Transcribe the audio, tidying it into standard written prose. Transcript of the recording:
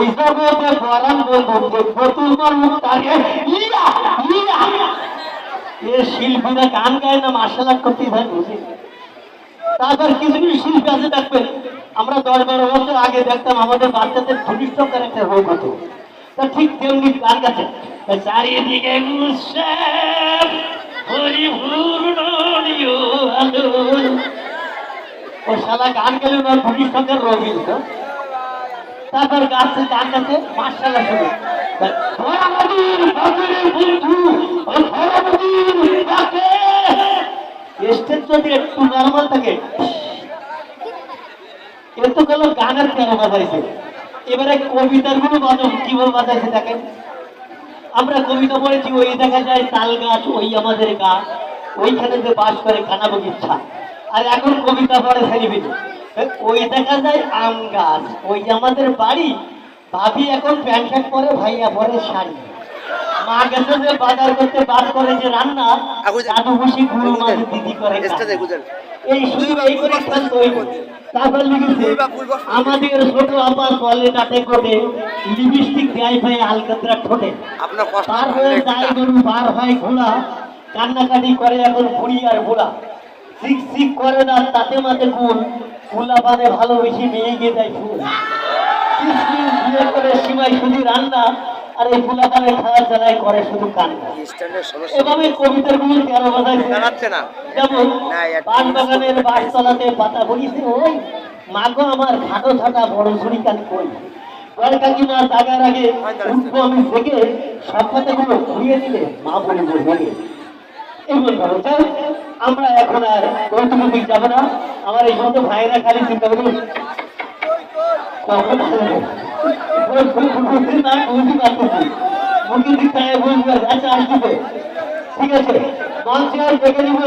এই জগতে গরম বন্ধু দেখবো তোমার মুখ তাকে ইয়া ইয়া এ শিল্পীরা গান গায় না মার্শাল আর্ট করতেই ভাই বুঝি। তারপর কিছু কিছু শিল্পী আছে দেখবেন, আমরা 10-12 বছর আগে দেখতাম আমাদের বাচ্চাদের ধনিষ্ঠকের একটা রোগ হতো, তা ঠিক তেমনি গান গাছে চারিদিকে উৎসব পরিপূর্ণ নিও আলো। ও শালা গান গেলে না ধনিষ্ঠকের রোগ হইল। তারপর গাছে গান গাছে মার্শাল আর্ট শুরু স্টেজ যদি একটু নর্মাল থাকে এত গেল গানের কেন বাজাইছে। এবারে কবিতার গুলো বাজাও কিভাবে বাজাইছে দেখেন। আমরা কবিতা পড়েছি ওই দেখা যায় তাল গাছ ওই আমাদের গা, ওইখানে যে বাস করে কানা বগিচ্ছা। আর এখন কবিতা পড়ে ছেলেপিলে ওই দেখা যায় আম গাছ ওই আমাদের বাড়ি, ভাবি এখন প্যান্ট শার্ট পরে ভাইয়া পরে শাড়ি, মা গেছে যে বাজার করতে বাদ করে যে রান্না দাদু বসে গুরু মাঝে দিদি করে এই শুধু এই করে তারপর লিখেছে আমাদের ছোট আপা টয়লেটাতে করে লিপস্টিক দেয় ভাই আলকাতরা ঠোঁটে, তারপরে যাই গরু বার হয় ঘোড়া, কান্নাকাটি করে এখন বুড়ি আর বুড়া, সিক সিক করে না তাতে মাতে কুল, কুলা বাদে ভালোবেসে মেয়ে গিয়ে দেয় ফুল, বিয়ে করে সীমাই শুধু রান্না, আর এই ফুলা পানে খাওয়ার জ্বালায় করে শুধু কান্না। এভাবে কবিতার গুলো 13 বাজাচ্ছে না। যেমন পান বাগানের বাসতলাতে পাতা বলিছে ওই মাগো আমার খাটো ছাটা বড় ঝুড়ি কান কই, বড় কাকিমা জাগার আগে উঠবো আমি থেকে সব কথাগুলো ঘুরিয়ে দিলে মা বলে বলবে। এমন ভালো চাই আমরা এখন আর কৌতুক যাবো না। আমার এই সমস্ত ভাইরা খালি চিন্তা করুন কখন আসবে না বুঝতে পারতেছি মুখের দিক থেকে বুঝবে আচ্ছা আসবে ঠিক আছে মঞ্চে আর দেখে নিব।